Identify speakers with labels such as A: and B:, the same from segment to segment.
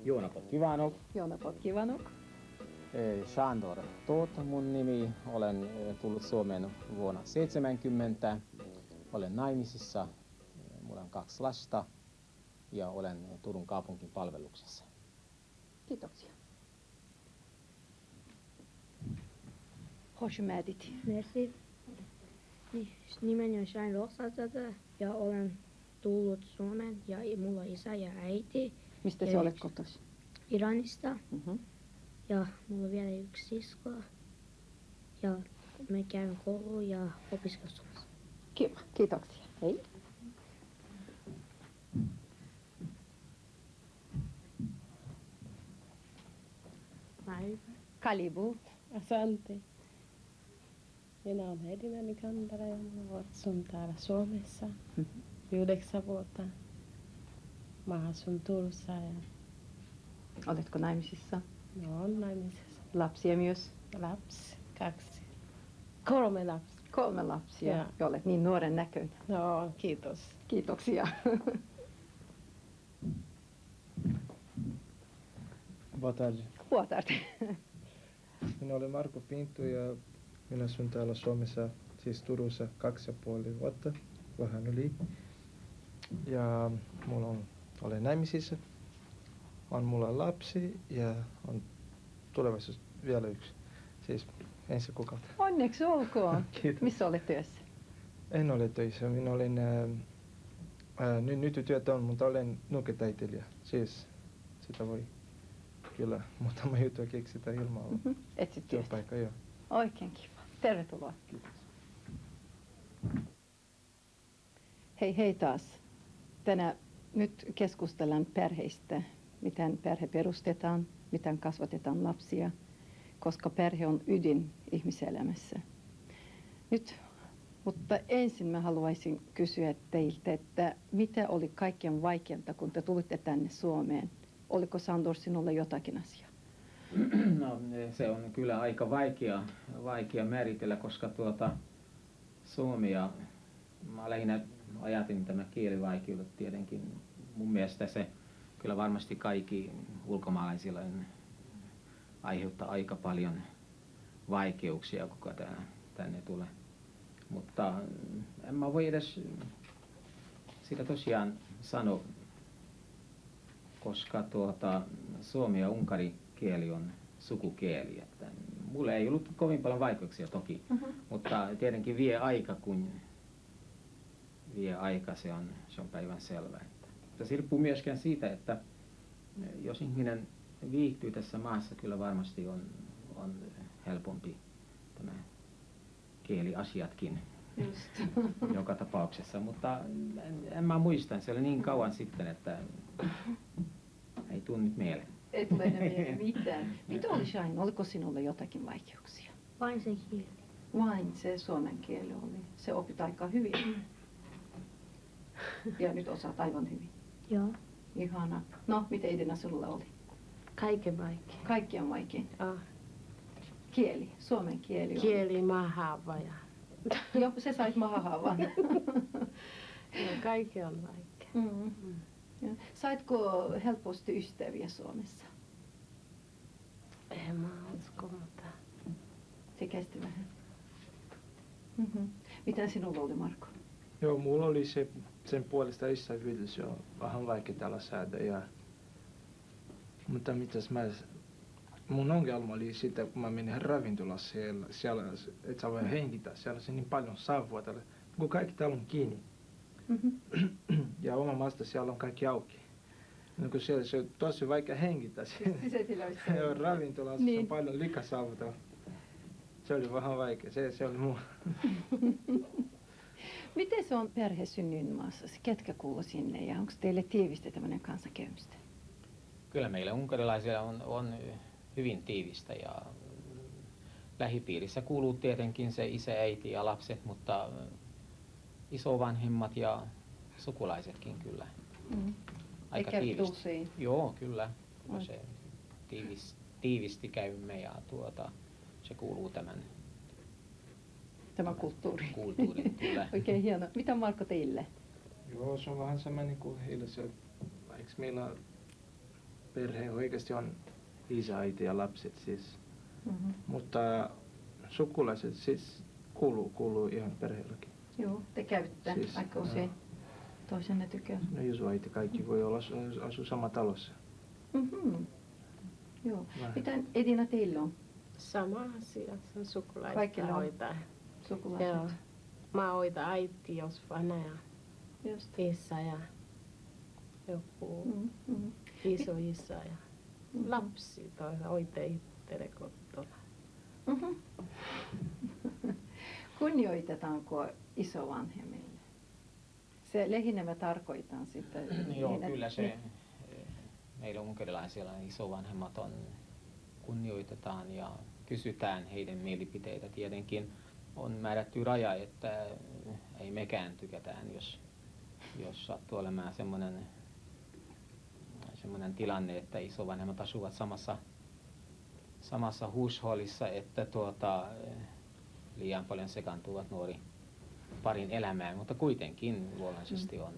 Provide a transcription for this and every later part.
A: Joona Potkivanok.
B: Joona Potkivanok.
A: Sandor Toot mun nimi. Olen tullut Suomeen vuonna 70. Olen naimisissa. Mulla on 2 lasta ja olen Turun kaupungin palveluksessa.
B: Kiitoksia. Hoş geldin.
C: Merci. Nimeni on Shain Rohsasata ja olen tullut Suomeen ja mulla on isä ja äiti.
B: Mistä sä olet kotoisin?
C: Iranista. Ja mulla on vielä 1 sisko. Ja me käymme kouluun ja opiskelemme Suomessa.
B: Kiva. Kiitoksia. Hei.
D: Päivä.
B: Kalibu.
D: Asante. Minä olen Edina Nikandara ja asun täällä Suomessa 9 vuotta. Mä asun Turussa ja
B: Oletko naimisissa?
D: olen naimisissa.
B: Lapsia myös?
D: Lapsi, 2. 3 lapsia.
B: 3 lapsia.
D: Ja.
B: Ja olet niin nuoren näköinen.
D: No, kiitos.
B: Kiitoksia.
E: Boa tarde.
B: Boa tarde.
E: Minä olen Marko Pintu ja minä asun täällä Suomessa, siis Turussa 2,5 vuotta, vähän yli. Ja olen naimisissa, mulla on lapsi ja on tulevaisuudessa vielä 1, siis ensi kuukautta.
B: Onneksi olkoon.
E: Kiitos.
B: Missä olet työssä?
E: En ole töissä, minä olin, nyt työtä on, mutta olen nuketaiteilija, siis sitä voi kyllä muutama juttu keksitä ilman
B: Etsit työtä.
E: työpaikka, joo.
B: Oikein kiva. Tervetuloa.
E: Kiitos.
B: Hei taas. Tänään nyt keskustellaan perheistä, miten perhe perustetaan, miten kasvatetaan lapsia, koska perhe on ydin ihmiselämässä. Nyt, mutta ensin mä haluaisin kysyä teiltä, että mitä oli kaikkein vaikeinta, kun te tulitte tänne Suomeen? Oliko Sandor sinulle jotakin asiaa?
A: No, se on kyllä aika vaikea määritellä, koska suomea, mä lähinnä ajattelin tämä kielivaikeudet tietenkin. Mun mielestä se kyllä varmasti kaikki ulkomaalaisilla aiheuttaa aika paljon vaikeuksia, kuka tänne tulee. Mutta en mä voi edes sitä tosiaan sanoa, koska suomi ja unkari kieli on sukukieli. Että mulle ei ollut kovin paljon vaikeuksia toki, mutta tietenkin vie aika, se on päivän selvä. Mutta se riippuu myöskään siitä, että jos ihminen viihtyy tässä maassa, kyllä varmasti on helpompi tämä kieliasiatkin joka tapauksessa. Mutta en mä muista, se oli niin kauan sitten, että ei tule nyt mieleen.
B: Ei tule enää mitään. Mitä oli Shain? Oliko sinulle jotakin vaikeuksia?
C: Vain se kieli.
B: Vain se suomen kieli oli. Se opit aika hyvin. Ja nyt osaat aivan hyvin.
C: Joo.
B: Ihana. No, miten Edina sinulla oli?
D: Kaiken vaikein.
B: Kaikki on vaikein. Kieli, suomen kieli on.
D: Kieli mahaava ja
B: Joo, se sait mahahaavan.
D: kaikki on vaikea.
B: Ja. Saitko helposti ystäviä Suomessa?
D: En mä usko, mutta
B: Se kesti vähän. Miten sinulla oli, Marko?
E: Joo, mulla oli sen puolesta ystävyydessä on vähän vaikea täällä saada. Mutta mun ongelma oli sitä, kun mä menin ravintolassa siellä et saa voi hengitä, siellä on niin paljon savua täällä, kun kaikki täällä on kiinni. Ja oma maasta siellä on kaikki auki. No, kun se on tosi vaikea hengitä. Joo, ravintolassa niin. On paljon likasavuta. Se oli vähän vaikea, se oli muu.
B: Miten se on perhe synnyinmaassa? Ketkä kuuluu sinne ja onko teille tiivistä tämmöinen kanssakäymistä?
A: Kyllä meillä unkarilaisilla on hyvin tiivistä ja lähipiirissä kuuluu tietenkin se isä, äiti ja lapset, mutta isovanhemmat ja sukulaisetkin kyllä. Aika tiivisti. Joo, kyllä. Se tiivisti käymme ja se kuuluu
B: Tämä kulttuuri.
A: Kulttuuri, kyllä.
B: Oikein hieno. Mitä Marko teille?
E: Joo, se on vähän sama niin kuin heillä se, eikö meillä perhe oikeasti on isä, äiti ja lapset siis.
B: Mhm.
E: Mutta sukulaiset siis kuuluu ihan perheelläkin.
B: Joo, te käytte
E: Siis,
B: aika usein toisenne tykö.
E: No isoäiti, kaikki voi olla asua sama talossa.
B: Mhm. Joo.
E: Vähän.
B: Miten Edina teillä on
D: Sama asia, se on sukulaista
B: Kaikilla on.
D: hoitaa.
B: sukulaiset?
D: Joo. Mä hoitan äiti Josvana ja
B: Just.
D: isä ja joku isoisä ja lapsi hoitaa itselle kotona.
B: Mhm. Kunnioitetaanko isovanhemmille? Se lähinnä mä tarkoitan sitä.
A: Joo,
B: niin,
A: kyllä se meillä unkarilaisilla isovanhemmat on, kunnioitetaan ja kysytään heidän mielipiteitä. Tietenkin on määrätty raja, että ei mekään tykätään, jos sattuu olemaan semmoinen tilanne, että isovanhemmat asuvat samassa huushollissa, että liian paljon sekaantuvat nuori parin elämään, mutta kuitenkin luonnollisesti on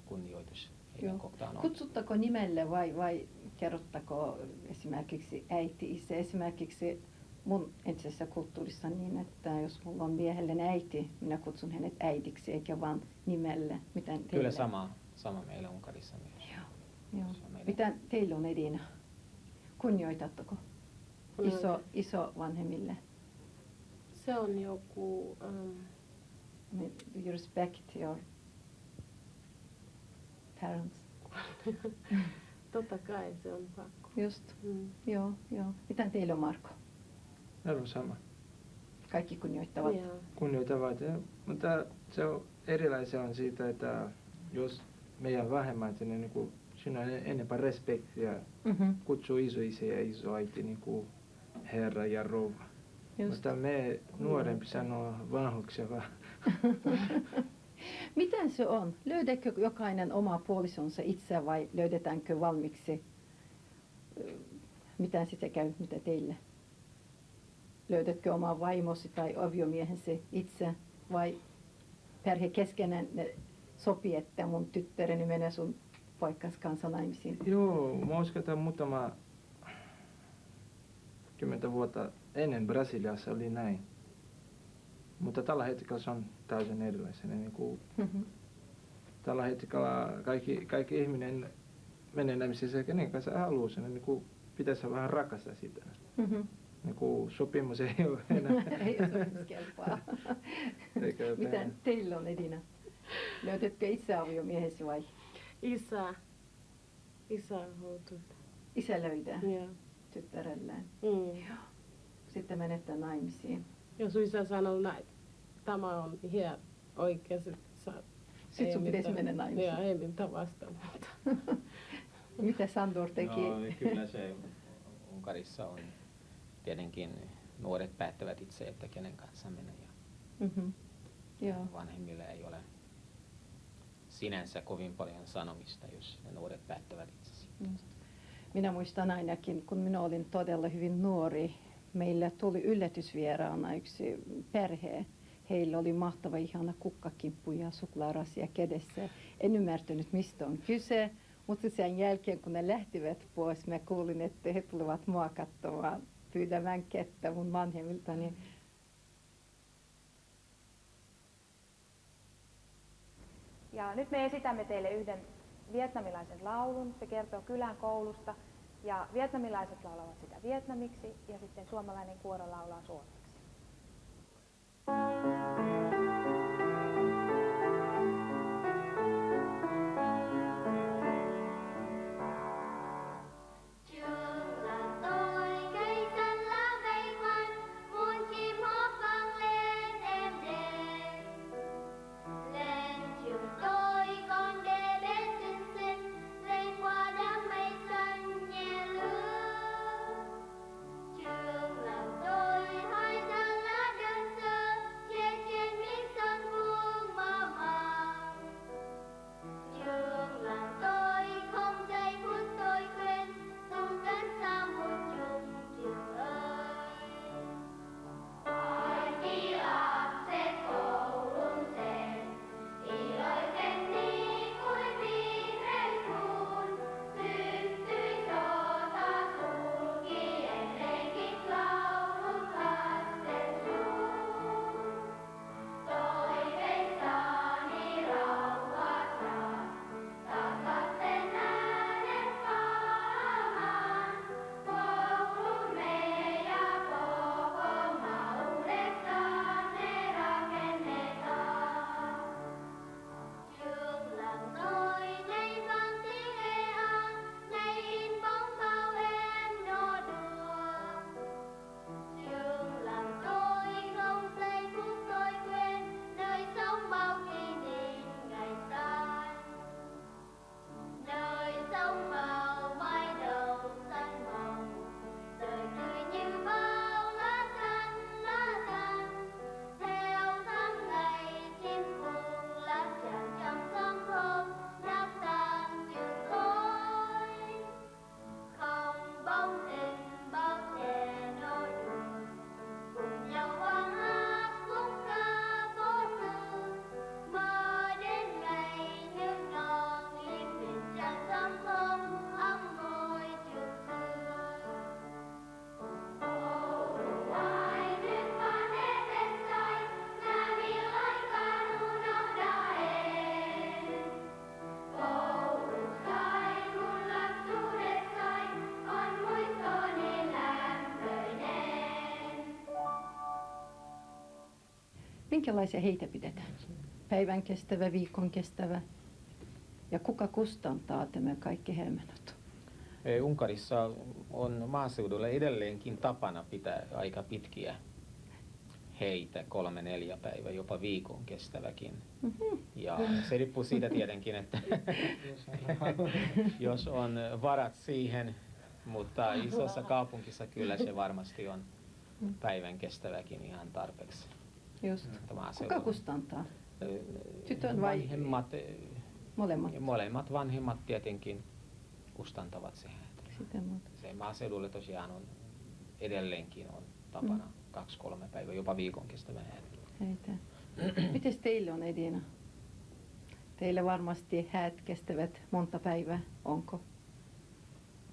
A: kunnioitus heidän kohtaan.
B: Kutsuttako nimelle vai kerrottako esimerkiksi äiti, isä? Esimerkiksi mun entisessä kulttuurissa niin, että jos mulla on miehelleni äiti, minä kutsun hänet äidiksi eikä vaan nimelle. Miten teille?
A: Kyllä sama meillä Unkarissa myös.
B: Joo.
A: Se on meidän-
B: Miten teillä on Edina? Kunnioitatteko iso vanhemmille?
D: Se on joku,
B: Do you respect your parents?
D: totta kai se on pakko.
B: Just,
D: Mm.
B: joo. Miten teillä on, Marko?
E: Aivan sama.
B: Kaikki kunnioittavat?
D: Joo.
E: Kunnioitavat. Mutta se on erilaisia on siitä, että jos meidän vähemmät, niin niinku, siinä on enemmän respektiä.
B: Mhm.
E: Kutsuu isoisä ja isoäiti niinku herra ja rouva.
B: Just.
E: Mutta me nuorempi sanoo vanhuksia vaan.
B: Miten se on? Löydätkö jokainen oma puolisonsa itse vai löydetäänkö valmiiksi? Miten se käy, mitä teille? Löydätkö oma vaimosi tai aviomiehensä itse vai perhe keskenään ne sopii, että mun tyttäreni menee sun poikas kanssa naimisiin?
E: Joo, mä uskon, että muutama 10 vuotta ennen Brasiliassa oli näin. Mutta tällä hetkellä se on täysin erilainen. Niin kuin,
B: Mhm.
E: tällä hetkellä kaikki ihminen menee naimisiin kenen kanssa haluaa. Niin kuin, pitäisi vähän rakastaa sitä.
B: Mhm.
E: Niin kuin, sopimus ei ole enää.
B: Ei ole sopimuskelpoa.
E: Eikä
B: Miten teillä on, Edina? Löydätkö itse aviomiehesi vai
D: Isä hoituu.
B: isä löydää
D: Joo.
B: tyttärellään?
D: Mm.
B: Sitten menette naimisiin.
D: Jos isä sanoo näin, tämä on ihan oikein,
B: Sitten sun pitäisi mennä naimisiin.
D: Joo, ei mitään vastaamatta.
B: Mitä Sandor teki?
A: No, kyllä se Unkarissa on tietenkin nuoret päättävät itse, että kenen kanssa menee. Ja
B: Mhm. Joo.
A: vanhemmilla ei ole sinänsä kovin paljon sanomista, jos ne nuoret päättävät itse siitä.
B: Minä muistan ainakin, kun minä olin todella hyvin nuori, meillä tuli yllätysvieraana yksi perhe. Heillä oli mahtava ihana kukkakimppu ja suklaarasia kädessä. En ymmärtänyt, mistä on kyse, mutta sen jälkeen, kun ne lähtivät pois, mä kuulin, että he tulevat mua katsomaan, pyytämään kättä mun vanhemmiltani.
F: Ja nyt me esitämme teille yhden vietnamilaisen laulun. Se kertoo kylän koulusta ja vietnamilaiset laulavat sitä vietnamiksi ja sitten suomalainen kuoro laulaa suomeksi.
G: Trường là tôi cây dân lá vây quanh, muôn chim hót vang lên êm đềm. Lên trường tôi con đê bé xinh xinh, lên qua đám mây xanh nhẹ lướt. Trường là tôi hai
B: Minkälaisia heitä pidetään? Päivän kestävä, viikon kestävä. Ja kuka kustantaa tämä kaikki helmenot?
A: Unkarissa on maaseudulla edelleenkin tapana pitää aika pitkiä heitä, 3-4 päivää, jopa viikon kestäväkin. Ja se riippuu siitä tietenkin, että jos on varat siihen, mutta isossa kaupungissa kyllä se varmasti on päivän kestäväkin ihan tarpeeksi.
B: Just.
A: Että
B: Kuka
A: maaseudulla.
B: kustantaa? Tytön vai
A: Vanhemmat,
B: molemmat?
A: molemmat vanhemmat tietenkin kustantavat se heitä.
B: Sitä muuta.
A: Se maaseudulle tosiaan on edelleenkin on tapana 2-3 päivää, jopa viikon kestävä heitä.
B: Heitä. Mites teille on, Edina? Teillä varmasti häät kestävät monta päivää, onko?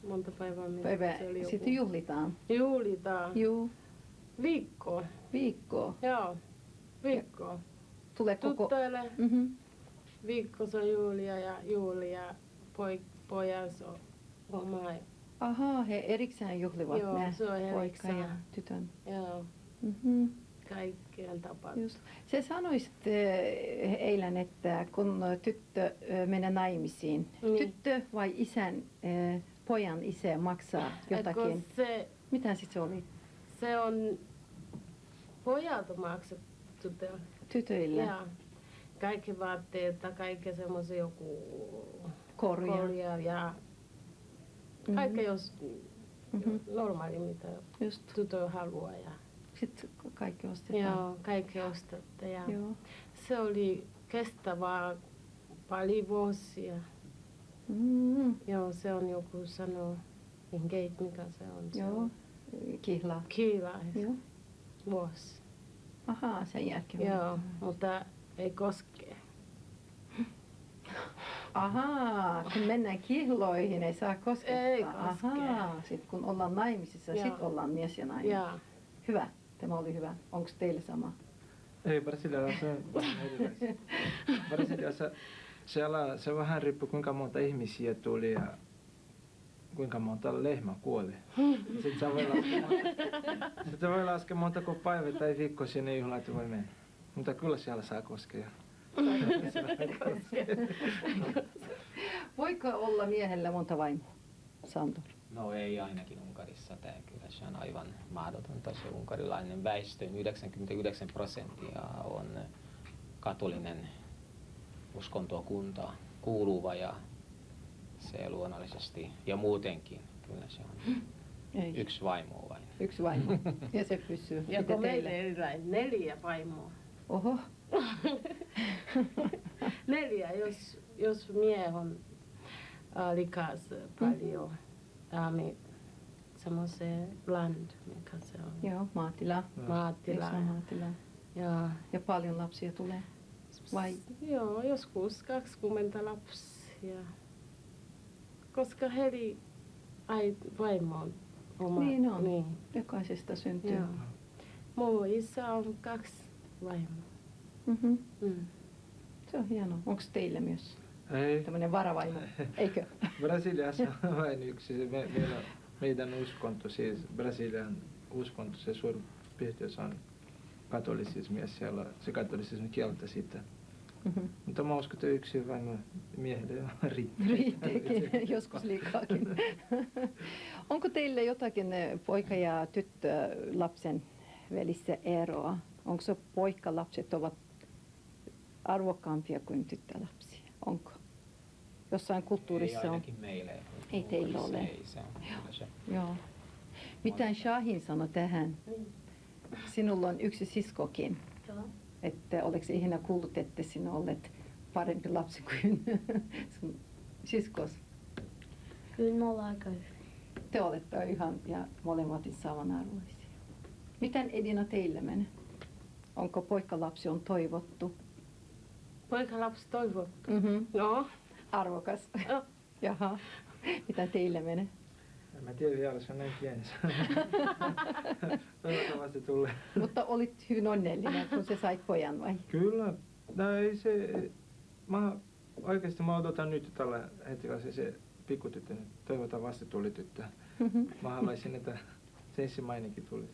D: Monta päivää
B: Päivää
D: se oli joku.
B: sitten juhlitaan.
D: Juhlitaan.
B: Juu,
D: Viikkoa.
B: viikkoa.
D: Joo, viikkoa.
B: Tulee koko...
D: Tyttöille
B: Mhm.
D: viikko se on juhlia pojas oma.
B: Ahaa, he erikseen juhlivat
D: Joo,
B: ne
D: se on
B: poika
D: erikseen.
B: ja tytön.
D: Joo,
B: Mhm.
D: kaikkien tapaa.
B: Just. Se sanoisit eilen, että kun tyttö menee naimisiin,
D: Niin.
B: tyttö vai pojan isä maksaa jotakin? Mitä sitten se oli?
D: Se on pojat maksettu
B: Tytöille?
D: Joo. Kaikki vaatteet, kaikki semmoisia joku
B: Korja.
D: ja
B: Mhm.
D: kaikki jos
B: Mhm.
D: normaali mitä
B: Just.
D: tytö haluaa. Ja,
B: Sitten kaikki ostetaan.
D: joo, kaikki ostettu. Ja
B: Joo.
D: se oli kestävää paljon vuosia.
B: Mm.
D: Joo, se on joku sanoo, mikä se on. Se
B: Joo.
D: on
B: Kihlaa.
D: kiilais
B: Joo.
D: vuosi.
B: Ahaa, sen jälkeen.
D: Joo, mutta ei koske.
B: Ahaa, kun mennään kihloihin, ei saa koskettaa.
D: Ei koske.
B: Ahaa, sitten kun ollaan naimisissa,
D: Joo.
B: sitten ollaan mies ja nainen.
D: Ja
B: Hyvä, tämä oli hyvä. Onko teille sama?
E: Ei, Brasilialla se on vähän erilaista. Brasiliassa se vähän riippuu kuinka monta ihmisiä tuli ja kuinka monta lehmä kuoli. Sitten sä voi laskea montako päivää tai viikkoa sinne juhlat voi mennä. Mutta kyllä siellä saa koskea.
B: Voiko olla miehellä monta vaimoa, Sandor?
A: No ei ainakin Unkarissa. Tämä kyllä se on aivan mahdotonta. Se unkarilainen väestö, 99% on katolinen uskontokunta kuuluva ja se luonnollisesti ja muutenkin kyllä se on
B: Ei.
A: yksi vaimo vain.
B: Yksi vaimo. Ja se pysyy.
D: ja
B: Mitä
D: kun meillä
B: teille?
D: erilainen 4 vaimoa.
B: Oho.
D: 4, jos mie on likas paljon. Semmoisen land, mikä se on.
B: Joo, maatila.
D: Maatila.
B: Iso maatila. Ja paljon lapsia tulee. Vai?
D: Joo, joskus 20 lapsia. Koska heli vaimo on oma.
B: Niin on.
D: Niin.
B: Jokaisesta syntyy.
D: Joo. Mun isä on 2 vaimoa.
B: Mhm.
D: Mm.
B: Se on hienoa. Onko teillä myös
E: Ei.
B: tämmöinen varavaimo? Eikö?
E: Brasiliassa on vain yksi. Meidän uskonto, siis Brasilian uskonto, se suurin piirtein on katolisismi ja siellä se katolisismi kieltä sitä.
B: Mhm.
E: Mutta mä uskon, että yksi vaimo miehelle riittää.
B: Riittääkin, joskus liikaakin. Onko teillä jotakin poika- ja tyttölapsen välissä eroa? Onko se poikalapset ovat arvokkaampia kuin tyttölapsia? Onko? Jossain kulttuurissa
A: Ei
B: on.
A: ainakin meillä.
B: Ei teillä ole.
A: Ei, se on kyllä se.
B: Joo. Mitä Shahin sanoi tähän? Sinulla on yksi siskokin.
C: Joo.
B: Että oliko se ikinä kuullut, että sinä olet parempi lapsi kuin sun siskos?
C: Kyllä me ollaan aika hyvin.
B: Te olette ihan ja molemmat samanarvoisia. Miten Edina teille menee? Onko poikalapsi on toivottu?
D: Poikalapsi toivottu.
B: Mm-hmm.
D: No.
B: Arvokas.
D: Joo.
B: Jaha. Mitä teille menee?
E: En mä tiedä vielä, se on näin pieni. Toivottavasti tulee.
B: Mutta olit hyvin onnellinen, kun sä sait pojan vai?
E: Kyllä. No ei se... Oikeasti mä odotan nyt tällä hetkellä se pikkutyttö. Toivottavasti tuli tyttö. Mä haluaisin, että se ensimmäinenkin tuli.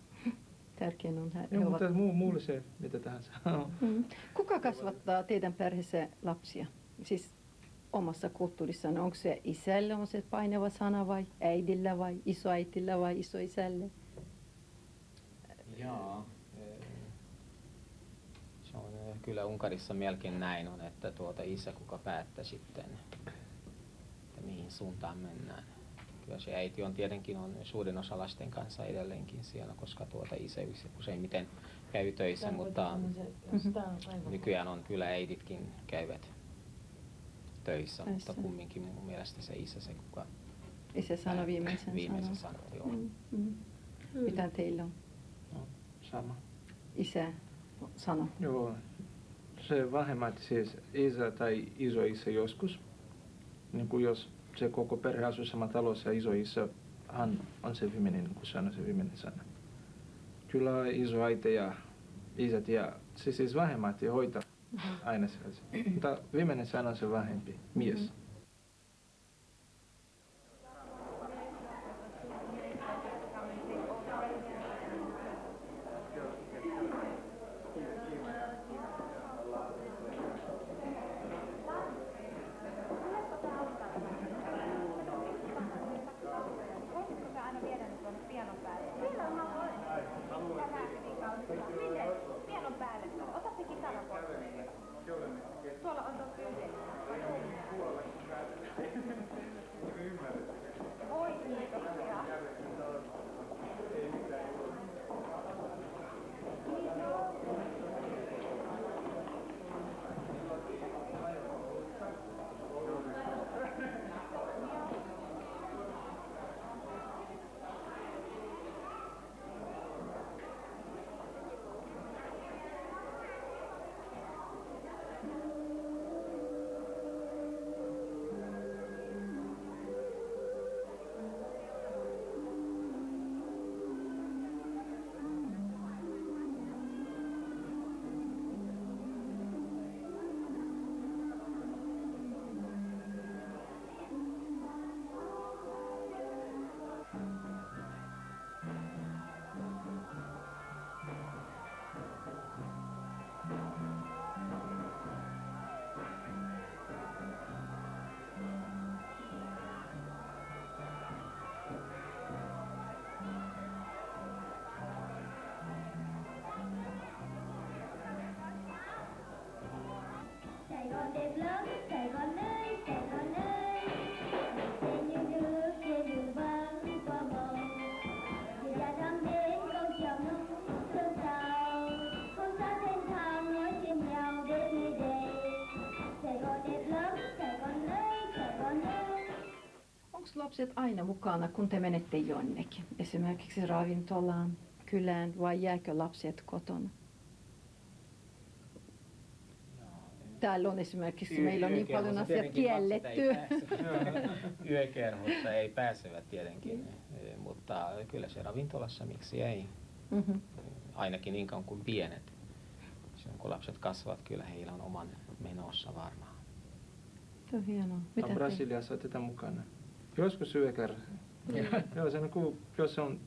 B: Tärkein on he
E: Joo,
B: ovat.
E: mutta muulle se mitä tahansa.
B: Kuka kasvattaa teidän perheessä lapsia? Siis omassa kulttuurissanne, onko se isälle on se painava sana vai äidillä vai isoäitillä vai isoisälle?
A: Jaa, se on kyllä Unkarissa melkein näin on, että isä kuka päättää sitten, että mihin suuntaan mennään. Kyllä se äiti on tietenkin suurin osa lasten kanssa edelleenkin siellä, koska isä useimmiten käy töissä, mutta nykyään on kyllä äiditkin käyvät töissä, mutta kumminkin mun mielestä se isä se kuka
B: Isä sanoi viimeisen
A: sanan. Joo.
B: Mitä teillä on?
E: No, sama.
B: Isä sanoi.
E: Joo, se vanhemmat siis isä tai isoisä joskus, niin kuin jos se koko perhe asuu sama talossa ja isoisä, hän on se viimeinen niin kuin sana, se viimeinen sana. Kyllä isoäiti ja isät ja siis vanhemmat ja hoitaa aina se asia. Mutta viimeinen sana on se vanhempi, mies.
F: Voisitko sä aina viedä ne tuonne pianon päälle? Kyllä mä voin. Miten? Pianon päälle. Ota se kitara pois. Tuolla on tuo kyydeli. Oi kiitoksia.
G: Sài Gòn đẹp lắm, Sài Gòn ơi, Sài Gòn ơi. Xe như nước trên đường vắng qua mộng. Người già thăm đến câu chào nông thơm sao. Con xa trên thang nói chuyện nhau đến nơi đây. Sài Gòn đẹp lắm, Sài Gòn ơi, Sài Gòn ơi.
B: Onko lapset aina mukana, kun te menette jonnekin? Esimerkiksi ravintolaan, kylään vai jääkö lapset kotona? Täällä on esimerkiksi, meillä on niin paljon asiat kielletty.
A: Yökerhossa ei pääsevät tietenkin, mutta kyllä se ravintolassa miksi ei. Ainakin niin kauan kuin pienet. Silloin kun lapset kasvavat, kyllä heillä on oman menossa varmaan.
B: Se on hienoa.
E: On Brasiliassa otetaan mukana. Joskus yökerho. Joo, se niin jos on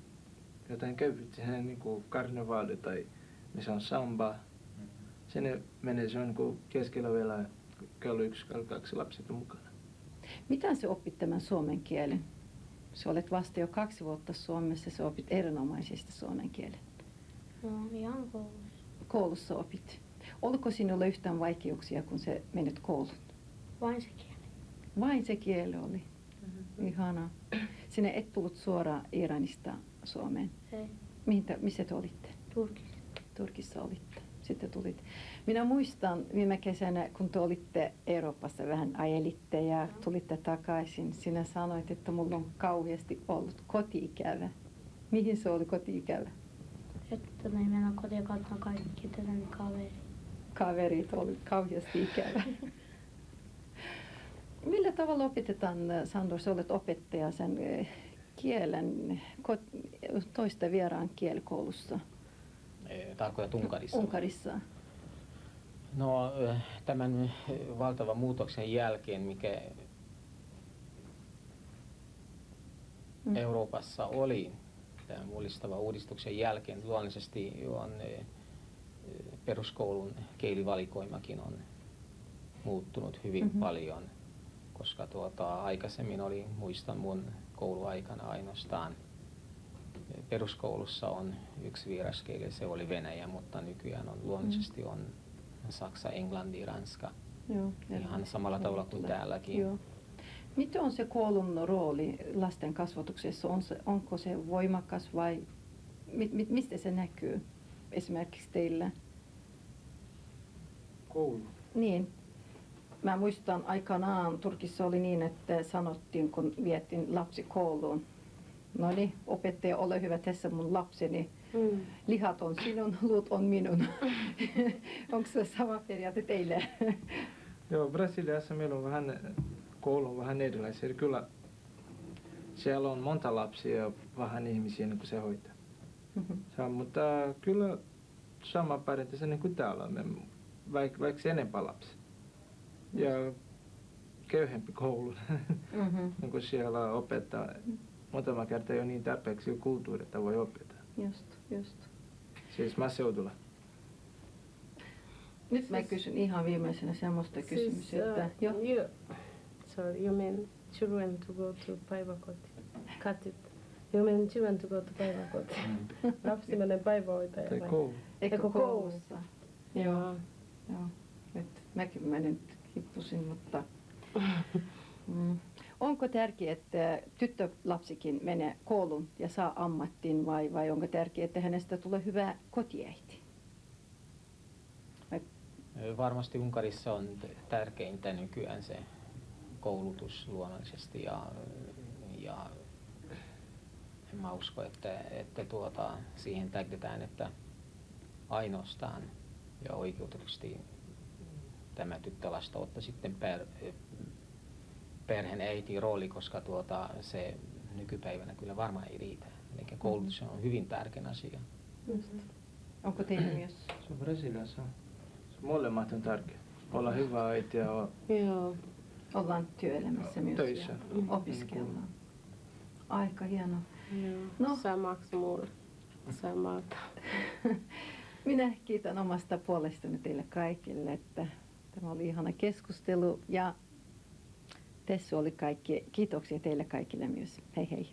E: jotain käynyt, se niin kuin karnevaali tai missä on samba. Sinne menee, se on niin keskellä vielä kello 1, kello 2 lapset on mukana.
B: Miten sä opit tämän suomen kielen? Sä olet vasta jo 2 vuotta Suomessa, sä opit erinomaisesti suomen kielen.
C: No ihan koulussa.
B: Koulussa opit. Oliko sinulla yhtään vaikeuksia, kun sä menet kouluun?
C: Vain se kieli.
B: Vain se kieli oli. Ihanaa. Sinä et tullut suoraan Iranista Suomeen.
C: Ei.
B: Missä te olitte?
C: Turkissa.
B: Turkissa olitte. Sitten tulit. Minä muistan viime kesänä, kun te olitte Euroopassa vähän ajelitte ja tulitte takaisin. Sinä sanoit, että mulla on kauheasti ollut koti-ikävä. Mihin se oli koti-ikävä?
C: Että me mennään kotiin katsomaan kaikki tätä kaveria.
B: Kaverit oli kauheasti ikävä. Millä tavalla opetetaan, Sandor, sä olet opettaja sen kielen, toista vieraan kielikoulussa?
A: Tarkoitat Unkarissa?
B: Unkarissa.
A: No tämän valtavan muutoksen jälkeen, mikä Euroopassa oli tämän mullistavan uudistuksen jälkeen luonnollisesti on peruskoulun kielivalikoimakin on muuttunut hyvin paljon, koska aikaisemmin oli, muistan mun kouluaikana ainoastaan peruskoulussa on yksi vieraskieli, se oli venäjä, mutta nykyään on luonnollisesti on saksa, englanti, ranska.
B: Joo,
A: Ihan samalla tavalla kuin täälläkin.
B: Joo. Mitä on se koulun rooli lasten kasvatuksessa? Onko se voimakas vai mistä se näkyy esimerkiksi teillä?
E: Koulu.
B: Niin. Mä muistan aikanaan Turkissa oli niin, että sanottiin, kun vietin lapsi kouluun. No niin, opettaja, ole hyvä, tässä mun lapseni. Lihat on sinun, luut on minun. Onko se sama periaate teille?
E: Joo, Brasiliassa meillä on koulu on vähän erilaisia. Eli kyllä siellä on monta lapsia ja vähän ihmisiä niin kuin se hoitaa. Mutta kyllä sama perinteisesti niin kuin täällä on, vaikka enempää lapsia. Ja köyhempi koulu, niin kuin siellä opettaa. Muutama kerta ei ole niin tarpeeksi kulttuuria, että voi opettaa.
B: Just.
E: Siis maaseudulla.
B: Nyt mä kysyn ihan viimeisenä semmoista kysymystä, että
D: You mean children to go to päiväkoti? Cut it. You mean children to go to päiväkoti? Lapsi menee päivähoitajalle.
E: Tai koulu.
B: eikö koulussa?
D: Joo.
B: Joo. Nyt mäkin mä nyt hippusin, mutta onko tärkeää, että tyttölapsikin menee kouluun ja saa ammattiin vai onko tärkeää, että hänestä tulee hyvä kotiäiti?
A: Varmasti Unkarissa on tärkeintä nykyään se koulutus luonnollisesti ja en mä usko, että siihen tähdetään, että ainoastaan ja oikeutetusti tämä tyttölasta ottaa sitten perheen äitin rooli, koska se nykypäivänä kyllä varmaan ei riitä. Eli koulutus on hyvin tärkeä asia.
B: Just. Onko teillä myös?
E: Se on Brasiliassa. Molemmat on tärkeä. Olla hyvä äiti ja
D: Joo.
B: Ollaan työelämässä myös
E: töissä.
B: ja opiskellaan. Aika hienoa.
D: Joo.
B: No.
D: Samaksi mulle. Samalta.
B: Minä kiitän omasta puolestani teille kaikille, että tämä oli ihana keskustelu ja tässä oli kaikki. Kiitoksia teille kaikille myös. Hei hei.